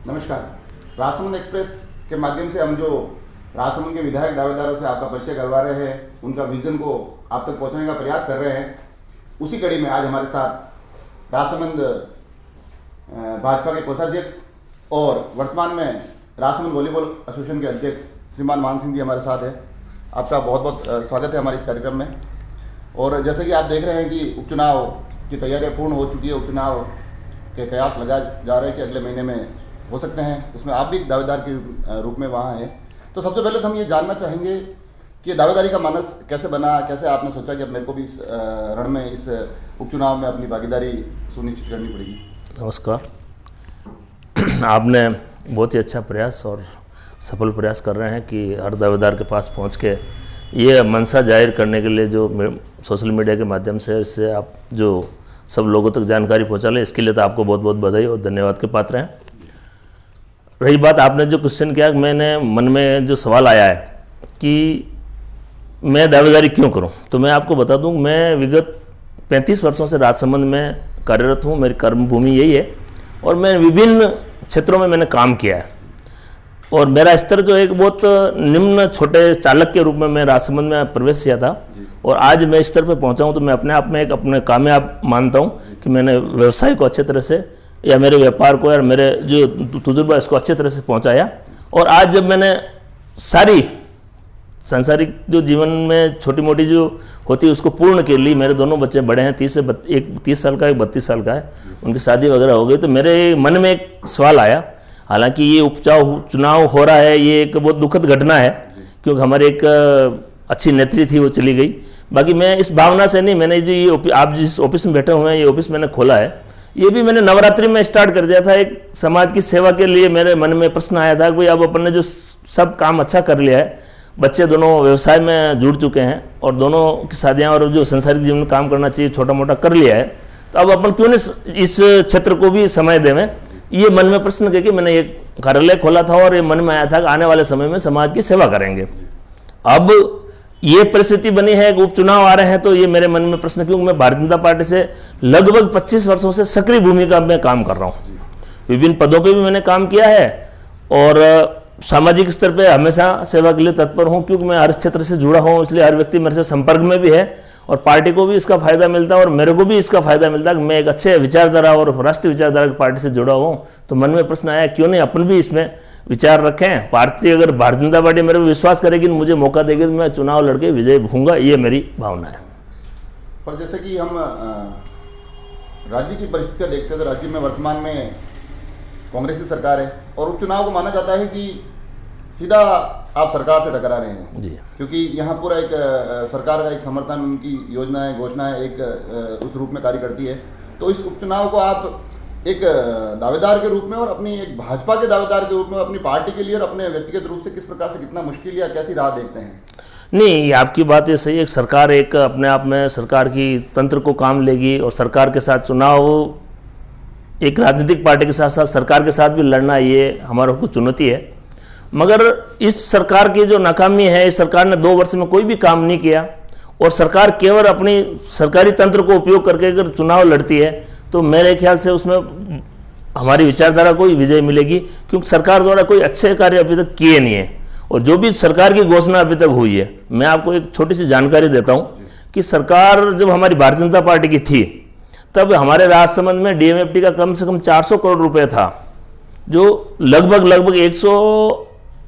नमस्कार। राजसमंद एक्सप्रेस के माध्यम से हम जो राजसमंद के विधायक दावेदारों से आपका परिचय करवा रहे हैं, उनका विजन को आप तक पहुंचाने का प्रयास कर रहे हैं, उसी कड़ी में आज हमारे साथ राजसमंद भाजपा के कोषाध्यक्ष और वर्तमान में राजसमंद वॉलीबॉल एसोसिएशन के अध्यक्ष श्रीमान मान सिंह जी हमारे साथ हैं। आपका बहुत बहुत स्वागत है हमारे इस कार्यक्रम में। और जैसे कि आप देख रहे हैं कि उपचुनाव की तैयारियां पूर्ण हो चुकी है, उपचुनाव के कयास लगा जा रहे हैं कि अगले महीने में हो सकते हैं, उसमें आप भी दावेदार के रूप में वहाँ हैं। तो सबसे पहले तो हम ये जानना चाहेंगे कि दावेदारी का मानस कैसे बना, कैसे आपने सोचा कि अब मेरे को भी इस रण में, इस उपचुनाव में अपनी भागीदारी सुनिश्चित करनी पड़ेगी। नमस्कार। आपने बहुत ही अच्छा प्रयास और सफल प्रयास कर रहे हैं कि हर दावेदार के पास पहुंच के ये मंशा जाहिर करने के लिए जो सोशल मीडिया के माध्यम से इससे आप जो सब लोगों तक जानकारी पहुंचा लें, इसके लिए तो आपको बहुत बहुत बधाई और धन्यवाद के पात्र हैं। रही बात आपने जो क्वेश्चन किया, मैंने मन में जो सवाल आया है कि मैं दावेदारी क्यों करूं, तो मैं आपको बता दूं, मैं विगत 35 वर्षों से राजसमंद में कार्यरत हूं। मेरी कर्मभूमि यही है और मैं विभिन्न क्षेत्रों में मैंने काम किया है और मेरा स्तर जो एक बहुत निम्न छोटे चालक के रूप में मैं राजसमंद में प्रवेश किया था और आज मैं इस स्तर पे पहुंचा हूं, तो मैं अपने आप में एक अपने कामयाब मानता हूं कि मैंने व्यवसाय को अच्छे तरह से या मेरे व्यापार को या मेरे जो तजुर्बा इसको अच्छे तरह से पहुंचाया। और आज जब मैंने सारी सांसारिक जो जीवन में छोटी मोटी जो होती है उसको पूर्ण के लिए, मेरे दोनों बच्चे बड़े हैं, 30 साल का, एक 32 साल का है, उनकी शादी वगैरह हो गई, तो मेरे मन में एक सवाल आया। हालांकि ये चुनाव हो रहा है, ये एक बहुत दुखद घटना है क्योंकि हमारी एक अच्छी नेत्री थी, वो चली गई। बाकी मैं इस भावना से नहीं, मैंने जो ये आप जिस ऑफिस में बैठे हुए हैं, ये ऑफिस मैंने खोला है, ये भी मैंने नवरात्रि में स्टार्ट कर दिया था। एक समाज की सेवा के लिए मेरे मन में प्रश्न आया था कि भाई अब अपन ने जो सब काम अच्छा कर लिया है, बच्चे दोनों व्यवसाय में जुड़ चुके हैं और दोनों की शादियाँ और जो संसारिक जीवन में काम करना चाहिए छोटा मोटा कर लिया है, तो अब अपन क्यों नहीं इस क्षेत्र को भी समय देवें। ये मन में प्रश्न करके मैंने एक कार्यालय खोला था और ये मन में आया था कि आने वाले समय में समाज की सेवा करेंगे। अब ये परिस्थिति बनी है कि उपचुनाव आ रहे हैं, तो ये मेरे मन में प्रश्न, क्योंकि मैं भारतीय जनता पार्टी से लगभग 25 वर्षों से सक्रिय भूमिका में काम कर रहा हूँ, विभिन्न पदों पे भी मैंने काम किया है और सामाजिक स्तर पे हमेशा सेवा के लिए तत्पर हूँ, क्योंकि मैं हर क्षेत्र से जुड़ा हूँ, इसलिए हर व्यक्ति मेरे से संपर्क में भी है और पार्टी को भी इसका फायदा मिलता है और मेरे को भी इसका फायदा मिलता है कि मैं एक अच्छे विचारधारा और राष्ट्रीय विचारधारा की पार्टी से जुड़ा हूँ। तो मन में प्रश्न आया क्यों नहीं अपन भी इसमें विचार रखें। अगर भारतीय जनता पार्टी मेरे को विश्वास करेगी, मुझे मौका देगी, तो मैं चुनाव लड़के विजय होऊंगा, ये मेरी भावना है। पर जैसे कि हम राज्य की परिस्थितियाँ देखते हैं तो राज्य में वर्तमान में कांग्रेस की सरकार है और उपचुनाव को माना जाता है कि सीधा आप सरकार से टकरा रहे हैं जी, क्योंकि यहाँ पूरा एक सरकार का एक समर्थन, उनकी योजनाएं, घोषणाएं एक उस रूप में कार्य करती है। तो इस उपचुनाव को आप एक दावेदार के रूप में और अपनी एक भाजपा के दावेदार के रूप में अपनी पार्टी के लिए और अपने व्यक्तिगत रूप से किस प्रकार से, कितना मुश्किल या कैसी राह देखते हैं? नहीं, आपकी बात ये सही है। सरकार एक अपने आप में सरकार की तंत्र को काम लेगी और सरकार के साथ चुनाव एक राजनीतिक पार्टी के साथ साथ सरकार के साथ भी लड़ना, ये हमारे को चुनौती है। मगर इस सरकार की जो नाकामी है, इस सरकार ने 2 वर्ष में कोई भी काम नहीं किया और सरकार केवल अपनी सरकारी तंत्र को उपयोग करके अगर चुनाव लड़ती है, तो मेरे ख्याल से उसमें हमारी विचारधारा को ही विजय मिलेगी, क्योंकि सरकार द्वारा कोई अच्छे कार्य अभी तक किए नहीं है और जो भी सरकार की घोषणा अभी तक हुई है, मैं आपको एक छोटी सी जानकारी देता हूँ कि सरकार जब हमारी भारतीय जनता पार्टी की थी, तब हमारे राजसमंद में डीएमएफटी का कम से कम 400 करोड़ रुपए था, जो लगभग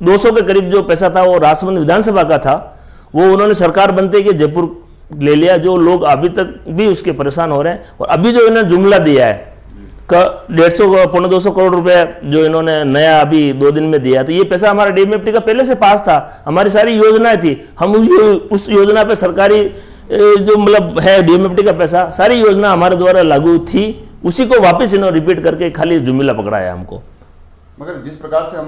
200 के करीब जो पैसा था वो राजसमंद विधानसभा का था। वो उन्होंने सरकार बनते कि जयपुर ले लिया, जो लोग अभी तक भी उसके परेशान हो रहे हैं। और अभी जो इन्होंने जुमला दिया है 150-200 करोड़ रुपए जो इन्होंने नया अभी 2 दिन में दिया, तो ये पैसा हमारा डीएमएफटी का पहले से पास था, हमारी सारी योजनाएं थी, हम उस योजना पे सरकारी जो मतलब है डीएमएफटी का पैसा, सारी योजना हमारे द्वारा लागू थी, उसी को वापस इन्होंने रिपीट करके खाली जुमला पकड़ाया हमको। मगर जिस प्रकार से हम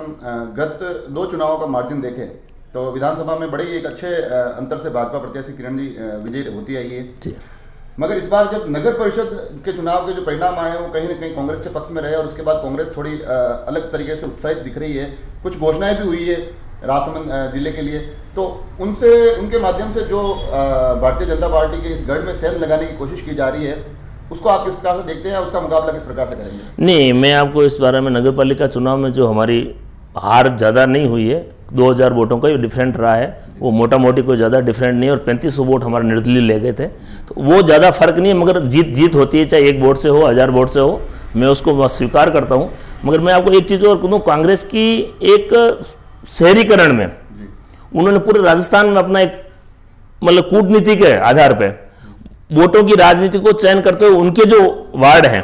गत 2 चुनावों का मार्जिन देखें तो विधानसभा में बड़े एक अच्छे अंतर से भाजपा प्रत्याशी किरण जी विजयी होती आई है, मगर इस बार जब नगर परिषद के चुनाव के जो परिणाम आए वो कहीं ना कहीं कांग्रेस के पक्ष में रहे और उसके बाद कांग्रेस थोड़ी अलग तरीके से उत्साहित दिख रही है, कुछ घोषणाएं भी हुई है राजसमंद जिले के लिए, तो उनके माध्यम से जो भारतीय जनता पार्टी के इस गढ़ में सेल लगाने की कोशिश की जा रही है, उसको आप किस प्रकार से देखते हैं, उसका मुकाबला किस प्रकार से करेंगे? नहीं, मैं आपको इस बारे में नगर पालिका चुनाव में जो हमारी हार ज़्यादा नहीं हुई है, 2000 वोटों का ही डिफरेंट रहा है, वो मोटा मोटी कोई ज़्यादा डिफरेंट नहीं है, और 3500 वोट हमारे निर्दलीय ले गए थे, तो वो ज़्यादा फर्क नहीं है। मगर जीत होती है, चाहे 1 वोट से हो, 1000 वोट से हो, मैं उसको स्वीकार करता हूँ। मगर मैं आपको एक चीज़ और कहूँ, कांग्रेस की एक शहरीकरण में उन्होंने पूरे राजस्थान में अपना एक मतलब कूटनीति के आधार पे वोटों की राजनीति को चयन करते हुए उनके जो वार्ड हैं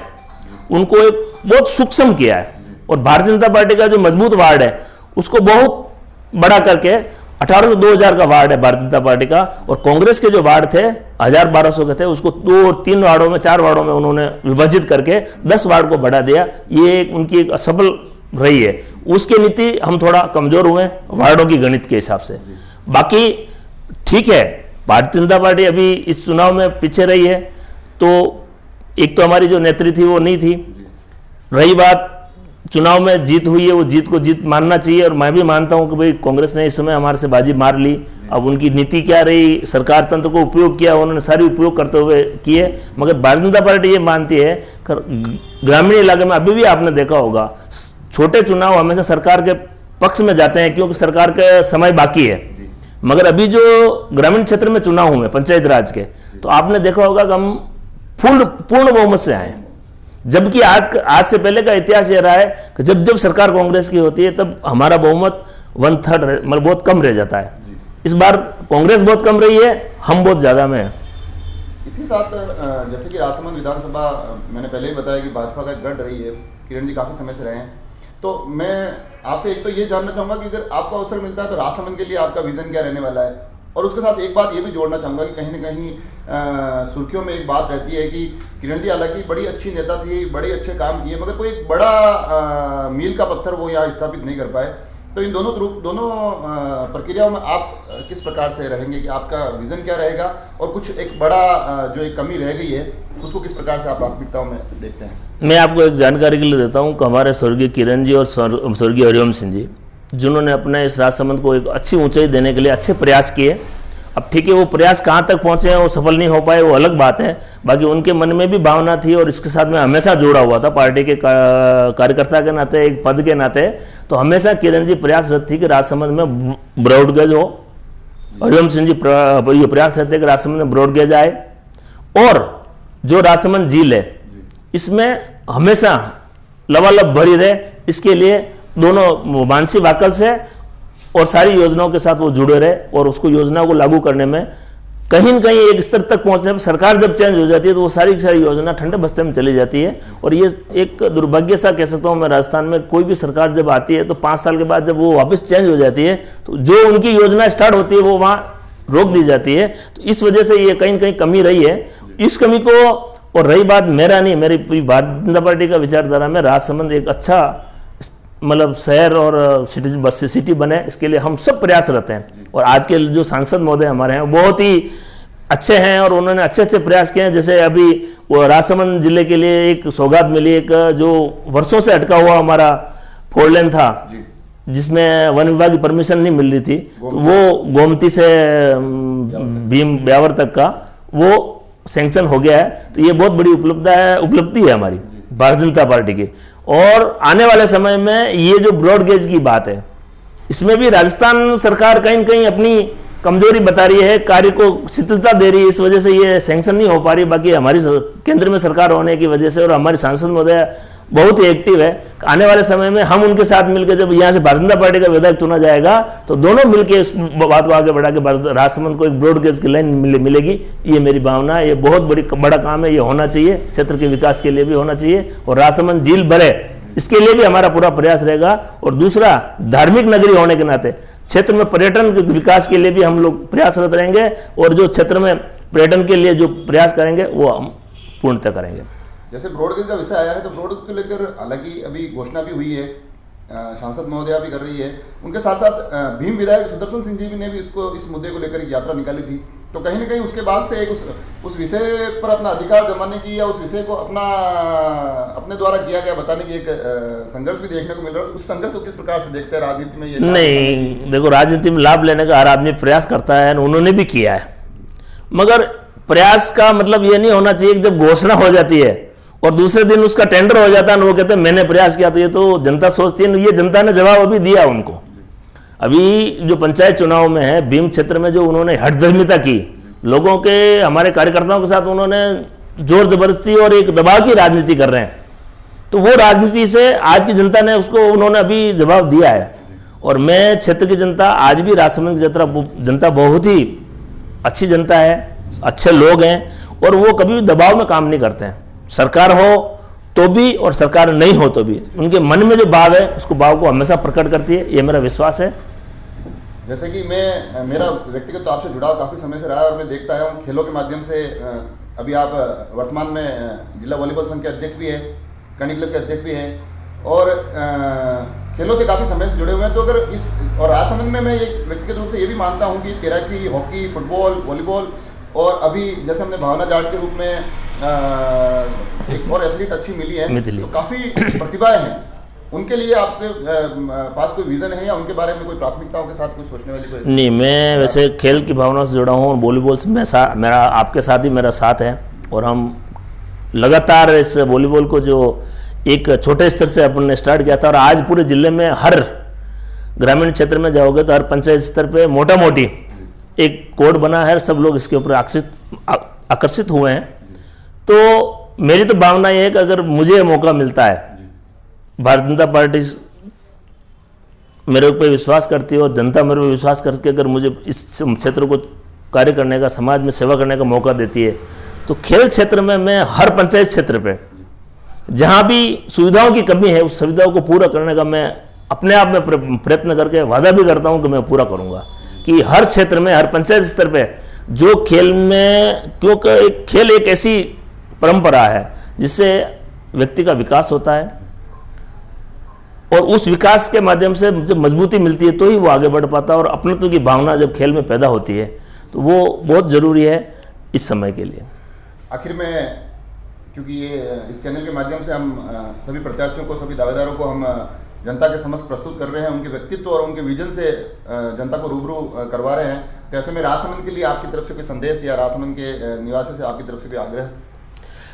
उनको एक बहुत सूक्ष्म किया है, और भारतीय जनता पार्टी का जो मजबूत वार्ड है उसको बहुत बड़ा करके 1800 2000 का वार्ड है भारतीय जनता पार्टी का, और कांग्रेस के जो वार्ड थे 1000-1200 के थे, उसको 2 और 3 वार्डों में 4 वार्डों में उन्होंने विभाजित करके 10 वार्ड को बढ़ा दिया। ये उनकी एक असफल रही है, उसकी नीति हम थोड़ा कमजोर हुए वार्डों की गणित के हिसाब से। बाकी ठीक है, भारतीय जनता पार्टी अभी इस चुनाव में पीछे रही है, तो एक तो हमारी जो नेत्री थी वो नहीं थी, रही बात चुनाव में जीत हुई है, वो जीत को जीत मानना चाहिए, और मैं भी मानता हूं कि भाई कांग्रेस ने इस समय हमारे से बाजी मार ली। अब उनकी नीति क्या रही, सरकार तंत्र को उपयोग किया, उन्होंने सारी उपयोग करते हुए किए, मगर भारतीय जनता पार्टी ये मानती है ग्रामीण इलाके में अभी भी आपने देखा होगा छोटे चुनाव हमेशा सरकार के पक्ष में जाते हैं, क्योंकि सरकार का समय बाकी है। मगर अभी जो ग्रामीण क्षेत्र में चुनाव हुए पंचायत राज के, तो आपने देखा होगा कि हम पूर्ण बहुमत से आए, जबकि आज से पहले का इतिहास ये रहा है कि जब जब सरकार कांग्रेस की होती है तब हमारा बहुमत 1/3 मतलब बहुत कम रह जाता है। इस बार कांग्रेस बहुत कम रही है, हम बहुत ज्यादा में हैं। इसी साथ जैसे कि राजसमंद विधानसभा मैंने पहले ही बताया कि भाजपा का गढ़ रही है, किरण जी काफी समय से रहे हैं, तो मैं आपसे एक तो ये जानना चाहूंगा कि अगर आपको अवसर मिलता है तो राजसमंद के लिए आपका विजन क्या रहने वाला है, और उसके साथ एक बात ये भी जोड़ना चाहूंगा कि कहीं ना कहीं सुर्खियों में एक बात रहती है कि किरण जी हालांकि बड़ी अच्छी नेता थी, बड़े अच्छे काम किए, मगर कोई एक बड़ा मील का पत्थर वो यहाँ स्थापित नहीं कर पाए। तो इन दोनों प्रक्रियाओं में आप किस प्रकार से रहेंगे, कि आपका विजन क्या रहेगा, और कुछ एक बड़ा जो एक कमी रह गई है उसको किस प्रकार से आप प्राथमिकताओं में देखते हैं? मैं आपको एक जानकारी के लिए देता हूं कि हमारे स्वर्गीय किरण जी और स्वर्गीय हरिओम सिंह जी, जिन्होंने अपने इस राजसमंद को एक अच्छी ऊंचाई देने के लिए अच्छे प्रयास किए। अब ठीक है, वो प्रयास कहाँ तक पहुंचे हैं, वो सफल नहीं हो पाए, वो अलग बात है। बाकी उनके मन में भी भावना थी, और इसके साथ में हमेशा जुड़ा हुआ था पार्टी के कार्यकर्ता के नाते, एक पद के नाते। तो हमेशा किरण जी प्रयासरत थी कि राजसमंद में ब्रॉडगेज हो, हरिओम सिंह जी ये प्रयास रहते कि राजसमंद में ब्रॉडगेज आए, और जो राजसमंद झील है इसमें हमेशा लबालब भरी रहे, इसके लिए दोनों मानसी वाकल से और सारी योजनाओं के साथ वो जुड़े रहे, और उसको योजना को लागू करने में कहीं न कहीं एक स्तर तक पहुंचने पर सरकार जब चेंज हो जाती है तो वो सारी की सारी योजना ठंडे बस्ते में चली जाती है। और ये एक दुर्भाग्य सा कह सकता हूँ मैं, राजस्थान में कोई भी सरकार जब आती है तो 5 साल के बाद जब वो वापस चेंज हो जाती है तो जो उनकी योजना स्टार्ट होती है वो वहाँ रोक दी जाती है। तो इस वजह से ये कहीं न कहीं कमी रही है। इस कमी को, और रही बात मेरा नहीं, मेरी पूरी भारतीय जनता पार्टी का विचारधारा में राजसमंद एक अच्छा मतलब शहर और सिटी बने, इसके लिए हम सब प्रयासरत हैं। और आज के जो सांसद महोदय हमारे हैं बहुत ही अच्छे हैं, और उन्होंने अच्छे अच्छे प्रयास किए हैं। जैसे अभी वो राजसमंद जिले के लिए एक सौगात मिली, एक जो वर्षों से अटका हुआ हमारा 4 लेन था जिसमें वन विभाग की परमिशन नहीं मिल रही थी, तो वो गोमती से भीम ब्यावर तक का वो सैंक्शन हो गया है। तो ये बहुत बड़ी उपलब्धि है हमारी भारतीय जनता पार्टी की। और आने वाले समय में ये जो ब्रॉड गेज की बात है, इसमें भी राजस्थान सरकार कहीं न कहीं अपनी कमजोरी बता रही है, कार्य को शिथिलता दे रही है, इस वजह से ये सैंक्शन नहीं हो पा रही। बाकी हमारी केंद्र में सरकार होने की वजह से और हमारे सांसद महोदय बहुत ही एक्टिव है। आने वाले समय में हम उनके साथ मिलकर जब यहाँ से भारतीय जनता पार्टी का विधायक चुना जाएगा तो दोनों मिलकर इस बात को आगे बढ़ा के राजसमंद को एक ब्रॉडगेज की लाइन मिलेगी। ये मेरी भावना है, ये बहुत बड़ा काम है, ये होना चाहिए, क्षेत्र के विकास के लिए भी होना चाहिए और राजसमंद झील भरे इसके लिए भी हमारा पूरा प्रयास रहेगा। और दूसरा, धार्मिक नगरी होने के नाते क्षेत्र में पर्यटन के विकास के लिए भी हम लोग प्रयासरत रहेंगे और जो क्षेत्र में पर्यटन के लिए जो प्रयास करेंगे वो हम पूर्णतः करेंगे। जैसे ब्रॉडगेज का विषय आया है तो ब्रॉडगेज को लेकर हालांकि अभी घोषणा भी हुई है, सांसद महोदया भी कर रही है, उनके साथ साथ भीम विधायक सुदर्शन सिंह जी ने भी इस मुद्दे को लेकर एक यात्रा निकाली थी। तो कहीं ना कहीं उसके बाद से एक उस विषय पर अपना अधिकार जमाने की या उस विषय को अपने द्वारा किया गया बताने की एक संघर्ष भी देखने को मिल रहा है। उस संघर्ष को किस प्रकार से देखते हैं राजनीति में? ये नहीं, देखो, राजनीति में लाभ लेने का हर आदमी प्रयास करता है, उन्होंने भी किया है, मगर प्रयास का मतलब ये नहीं होना चाहिए कि जब घोषणा हो जाती है और दूसरे दिन उसका टेंडर हो जाता है ना, वो कहते हैं मैंने प्रयास किया, तो ये तो जनता सोचती है। ये जनता ने जवाब अभी दिया उनको। अभी जो पंचायत चुनाव में है भीम क्षेत्र में जो उन्होंने हठधर्मिता की, लोगों के हमारे कार्यकर्ताओं के साथ उन्होंने जोर जबरदस्ती और एक दबाव की राजनीति कर रहे हैं, तो वो राजनीति से आज की जनता ने उसको उन्होंने अभी जवाब दिया है। और मैं क्षेत्र की जनता, आज भी राजसमंद की जनता बहुत ही अच्छी जनता है, अच्छे लोग हैं और वो कभी भी दबाव में काम नहीं करते हैं। सरकार हो तो भी और सरकार नहीं हो तो भी उनके मन में जो भाव है उसको भाव को हमेशा प्रकट करती है, ये मेरा विश्वास है। जैसे कि मेरा व्यक्तिगत तो आपसे जुड़ाव काफ़ी समय से रहा है और मैं देखता आया हूँ खेलों के माध्यम से। अभी आप वर्तमान में जिला वॉलीबॉल संघ के अध्यक्ष भी हैं, कणी क्लब के अध्यक्ष भी हैं और खेलों से काफ़ी समय से जुड़े हुए हैं। तो अगर इस और राजसमंद में मैं एक व्यक्तिगत रूप से ये भी मानता हूँ कि तैराकी, हॉकी, फुटबॉल, वॉलीबॉल और अभी जैसे हमने भावना जाट के रूप में एक और एथलीट अच्छी मिली है, तो काफ़ी प्रतिभाएं हैं। उनके लिए आपके पास कोई विजन है या उनके बारे में कोई प्राथमिकताओं के साथ कुछ सोचने वाली कोई? नहीं, मैं वैसे खेल की भावना से जुड़ा हूँ और वॉलीबॉल से मेरा आपके साथ ही मेरा साथ है और हम लगातार इस वॉलीबॉल को जो एक छोटे स्तर से अपन ने स्टार्ट किया था और आज पूरे जिले में हर ग्रामीण क्षेत्र में जाओगे तो हर पंचायत स्तर पे मोटा मोटी एक कोड बना है, सब लोग इसके ऊपर आकर्षित हुए हैं। तो मेरी तो भावना ये है कि अगर मुझे मौका मिलता है, भारतीय जनता पार्टी मेरे ऊपर विश्वास करती है और जनता मेरे पर विश्वास करके अगर मुझे इस क्षेत्र को कार्य करने का, समाज में सेवा करने का मौका देती है, तो खेल क्षेत्र में मैं हर पंचायत क्षेत्र पे जहाँ भी सुविधाओं की कमी है उस सुविधाओं को पूरा करने का मैं अपने आप में प्रयत्न करके वादा भी करता हूँ कि मैं पूरा करूँगा कि हर क्षेत्र में, हर पंचायत स्तर पे जो खेल में, क्योंकि खेल एक ऐसी परंपरा है जिससे व्यक्ति का विकास होता है और उस विकास के माध्यम से जब मजबूती मिलती है तो ही वो आगे बढ़ पाता है और अपनत्व की भावना जब खेल में पैदा होती है तो वो बहुत ज़रूरी है इस समय के लिए। आखिर में, क्योंकि ये इस चैनल के माध्यम से हम सभी प्रत्याशियों को, सभी दावेदारों को हम जनता के समक्ष प्रस्तुत कर रहे हैं, उनके व्यक्तित्व और उनके विजन से जनता को रूबरू करवा रहे हैं, तो ऐसे में राजसमंद के लिए आपकी तरफ से कोई संदेश या राजसमंद के निवासियों से आपकी तरफ से कोई आग्रह?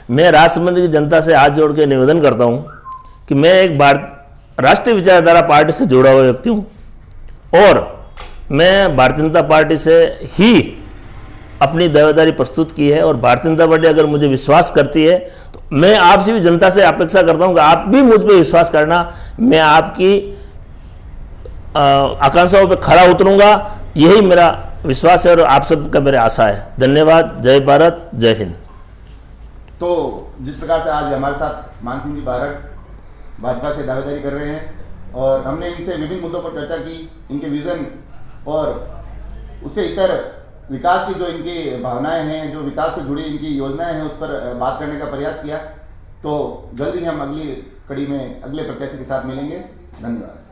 मैं राजसमंद की जनता से हाथ जोड़ के निवेदन करता हूँ कि मैं एक राष्ट्रीय विचारधारा पार्टी से जुड़ा हुआ व्यक्ति हूँ और मैं भारतीय जनता पार्टी से ही अपनी दावेदारी प्रस्तुत की है और भारतीय जनता पार्टी अगर मुझे विश्वास करती है तो मैं आपसे भी जनता से अपेक्षा करता हूं कि आप भी मुझ पर विश्वास करना। मैं आपकी आकांक्षाओं पे खरा उतरूंगा, यही मेरा विश्वास है और आप सबका मेरा आशा है। धन्यवाद। जय भारत, जय हिंद। तो जिस प्रकार से आज हमारे साथ मान सिंह जी बारड भाजपा से दावेदारी कर रहे हैं और हमने इनसे विभिन्न मुद्दों पर चर्चा की, इनके विज़न और उससे इतर विकास की जो इनकी भावनाएं हैं, जो विकास से जुड़ी इनकी योजनाएं हैं, उस पर बात करने का प्रयास किया। तो जल्दी ही हम अगली कड़ी में अगले प्रत्याशी के साथ मिलेंगे। धन्यवाद।